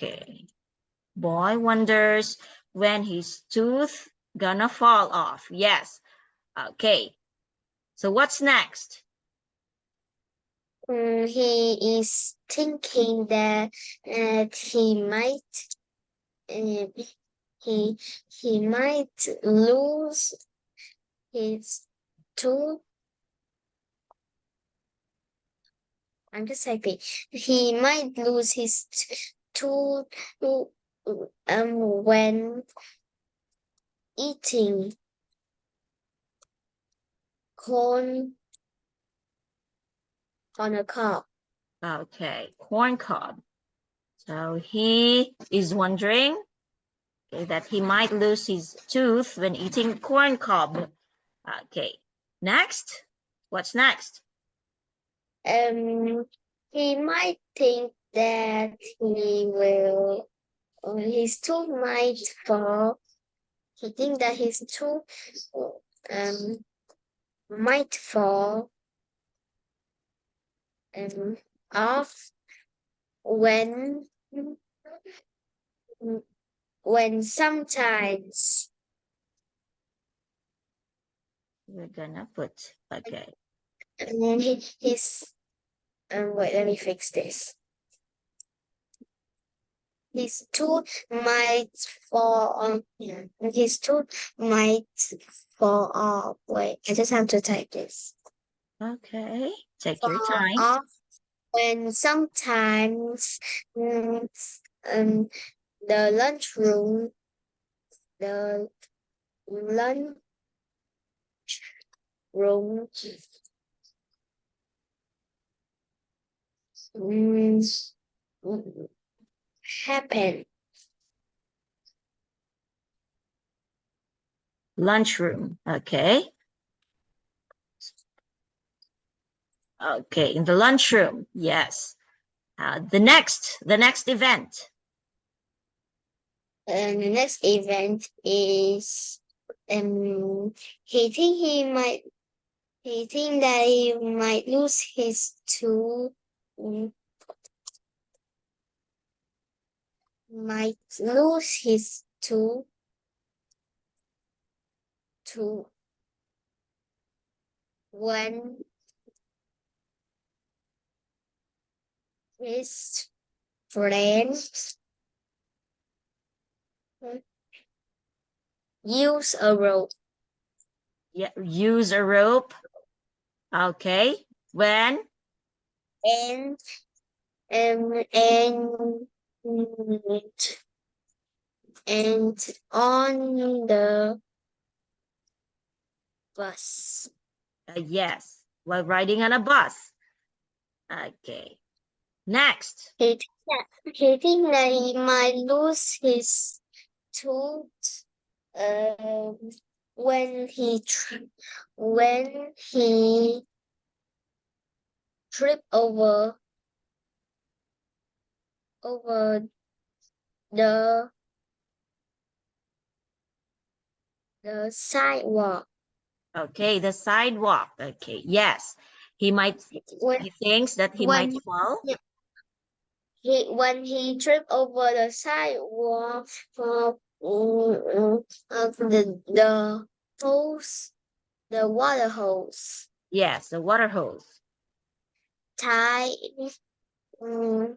Okay. Boy wonders when his tooth gonna fall off. Yes. Okay. So what's next? He is thinking that he might uh, he might lose his tooth. I'm just typing. He might lose his tooth when eating corn on a cob. Okay, corn cob. So he is wondering that he might lose his tooth when eating corn cob. Okay, next. What's next? He might think that his tooth might fall. He think that his tooth um might fall off when sometimes We're gonna put, okay. his wait, let me fix this. His tooth might fall on. His tooth might fall off. Wait, I just have to type this. Okay, take your Fall time. off when sometimes um the lunchroom the lunchroom mm, happen. Lunchroom, okay. Okay, in the lunchroom, yes. The next event. And the next event is he think that he might lose his tooth. Might lose his tooth when his friends use a rope. Yeah, use a rope. Okay, when? And um and and on the bus. Yes, while riding on a bus. Okay, next. He think that he might lose his tooth um, when he trip over the sidewalk. Okay, the sidewalk. Okay, yes. When He thinks that he might when fall. when he tripped over the sidewalk, the hose, the water hose, Yes, the water hose. tied um,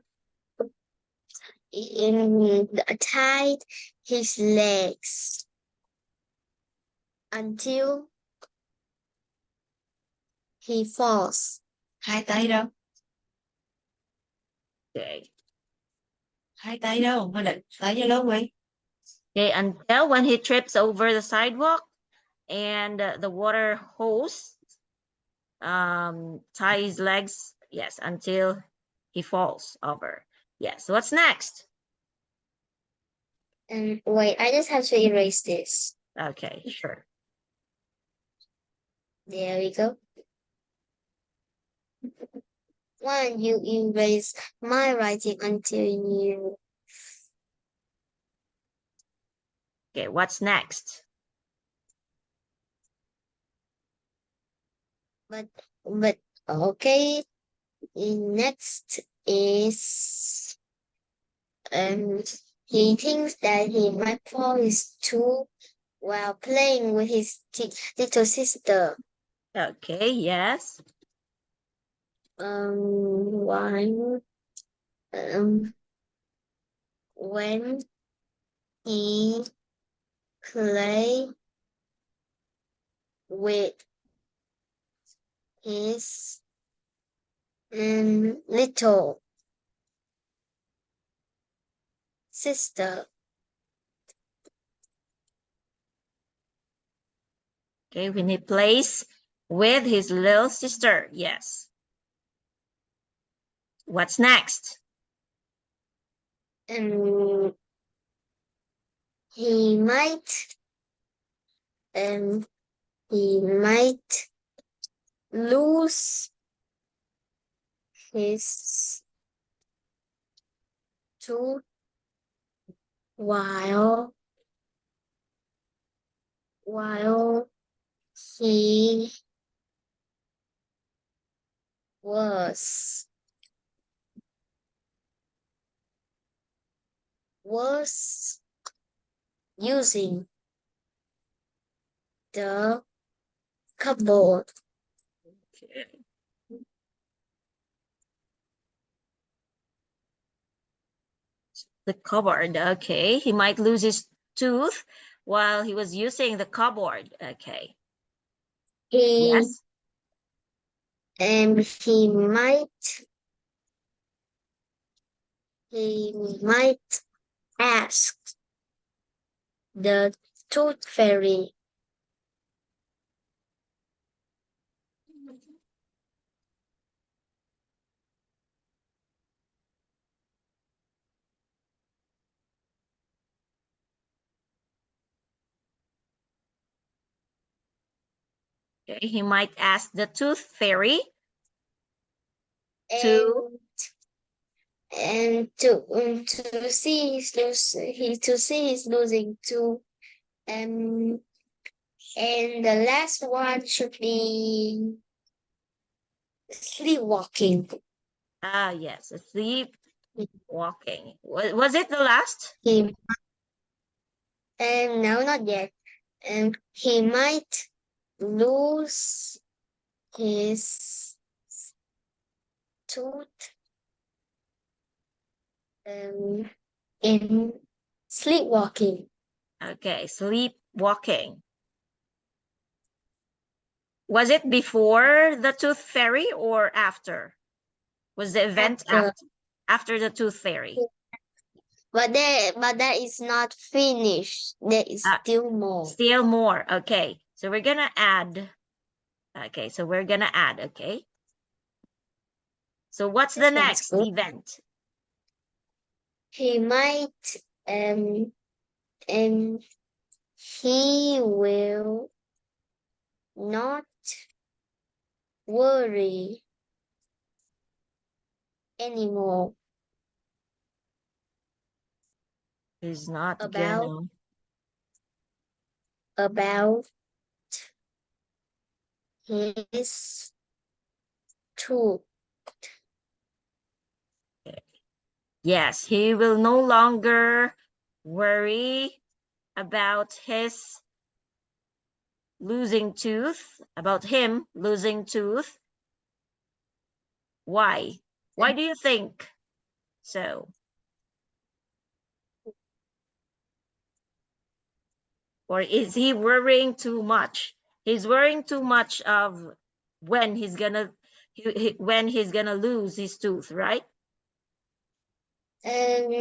tied his legs until he falls. Hai tay đâu? Okay. Hai tay đâu? Mà định tay vô đâu vậy? Okay, until when he trips over the sidewalk and the water hose tie his legs. Yes, until he falls over. Yes, what's next? And wait, I just have to erase this. Okay, sure. There we go. One, you erase my writing until you. Okay, what's next? But okay. Next is and he thinks that he might fall his tooth while playing with his little sister. Okay, yes. One, when he play with his little sister. Okay, when he plays with his little sister. Yes. What's next? And he might um he might lose his tooth while while he was was using the cupboard. Okay. The cupboard. Okay, he might lose his tooth while he was using the cupboard. Okay. He Yes. he might ask the tooth fairy. Okay, he might ask the tooth fairy to. And to see his losing tooth. Um, and the last one should be sleepwalking. Ah, yes, sleep walking. Was it the last? He no, not yet. He might lose his tooth um, in sleepwalking. Okay, sleep walking. Was it before the tooth fairy or after? Was the event After, after the tooth fairy? but that is not finished. There is Uh, still more. Still more. Okay, so we're gonna add. Okay, so we're gonna add. Okay, so what's the That's next good. event? He might and he will not worry anymore He's not about gonna. about his tooth. Yes, he will no longer worry about his losing tooth, about him losing tooth. Why? Why do you think so? Or is he worrying too much? He's worrying too much of when he's gonna when he's gonna lose his tooth, right? And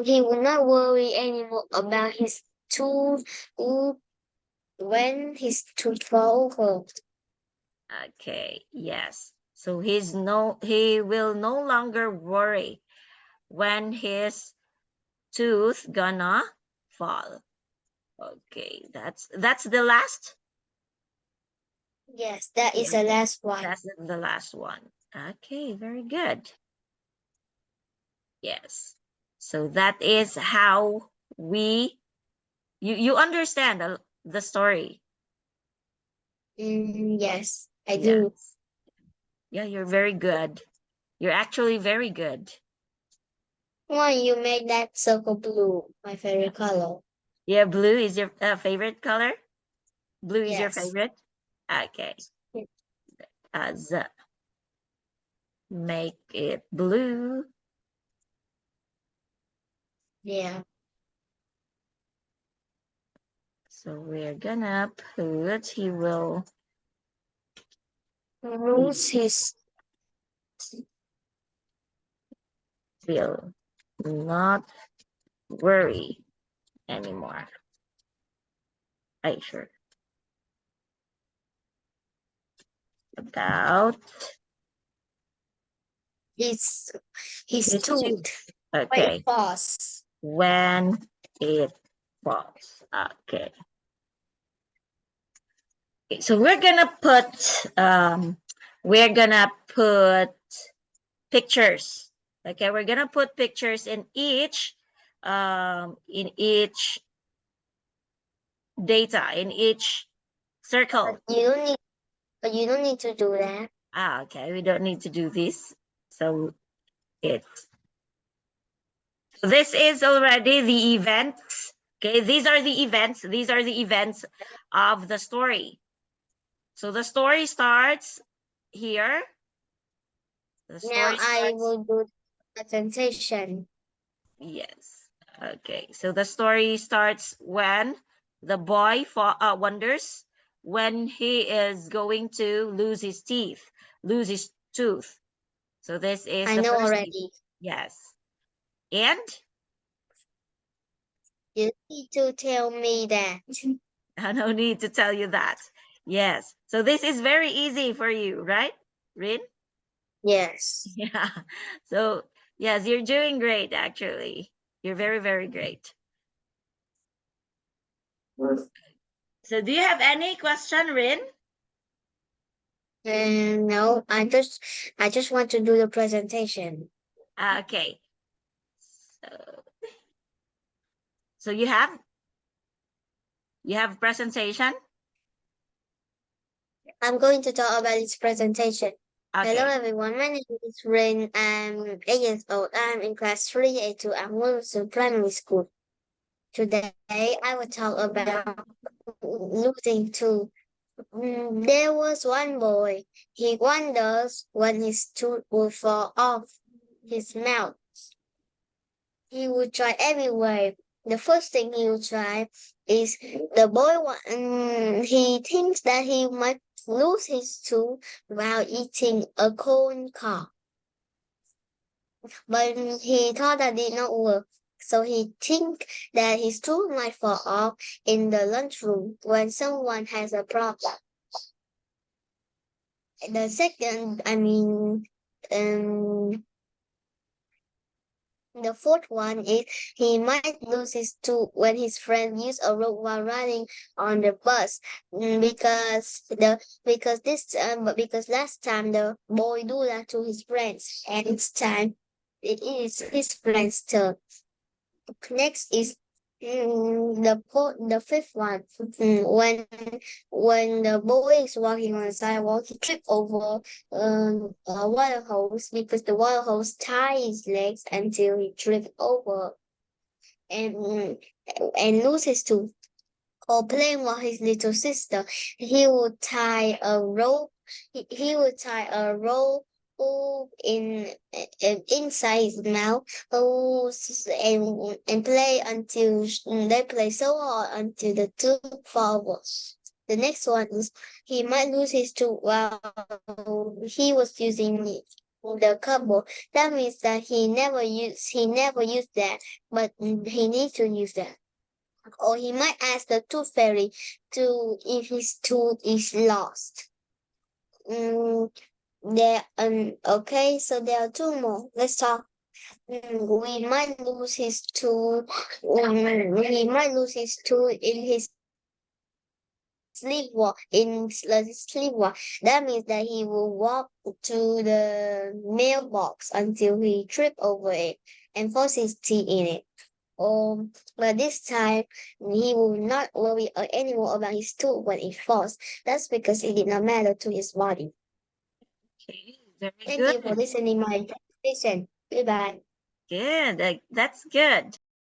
he will not worry anymore about his tooth when his tooth fall over. Okay, yes. So he will no longer worry when his tooth gonna fall. Okay, that's the last. Yes, that is Yes, the last one. that's the last one. Okay, very good. Yes. So that is how we you understand the story. Yes, I Yeah. do. Yeah, you're very good. You're actually very good. Why you made that circle blue? My favorite color. Yeah, blue is your favorite color? Blue is your Yes. favorite? Okay. Z. Make it blue. Yeah. So we're gonna put, he will Lose his. will not worry anymore. Are you sure? About His his tooth. tooth. Very Okay. fast. When it falls. Okay. So we're gonna put pictures. Okay, we're gonna put pictures in each data, in each circle. But you don't need to do that. Okay, we don't need to do this. So it's this is already the events. Okay, these are the events. These are the events of the story. So the story starts here. The Now story I starts. will do the presentation. Yes. Okay. So the story starts when the boy wonders when he is going to lose his teeth, lose his tooth. So this is I the know first. already. Yes. And You need to tell me that. no need to tell you that. Yes. So this is very easy for you, right, Rin? Yes. Yeah. So yes, you're doing great. Actually, you're very, very great. So do you have any question, Rin? And no, I just want to do the presentation. Okay. So, so you have presentation? I'm going to talk about this presentation. Hello Okay. everyone, my name is Rain. I'm 8 years old. I'm in class 3A2 at Wilson Primary School. Today I will talk about losing tooth. There was one boy. He wonders when his tooth will fall off his mouth. He will try everywhere. The first thing he will try is the boy. He thinks that he might lose his tooth while eating a corn cob, but he thought that did not work. So he think that his tooth might fall off in the lunchroom when someone has a problem. The second, the fourth one is he might lose his tooth when his friend use a rope while riding on the bus. Because last time the boy do that to his friends, and it's time it is his friend's turn. Next is the fifth one. When the boy is walking on the sidewalk, he trip over a water hose because the water hose tie his legs until he tripped over and lose his tooth. Or playing with his little sister, he would tie a rope. He would tie a rope inside his mouth. And play until they play so hard until the tooth falls. The next one is he might lose his tooth while he was using the cupboard. That means that he never used that, but he needs to use that. Or he might ask the tooth fairy to if his tooth is lost. Okay, so there are two more. Let's talk. We might lose his tooth. He might lose his tooth in his sleepwalk. Sleepwalk. That means that he will walk to the mailbox until he trip over it and force his teeth in it. But this time he will not worry anymore about his tooth when it falls. That's because it did not matter to his body. Okay. Very Thank you for good. listening my presentation. Goodbye. Good. That's good.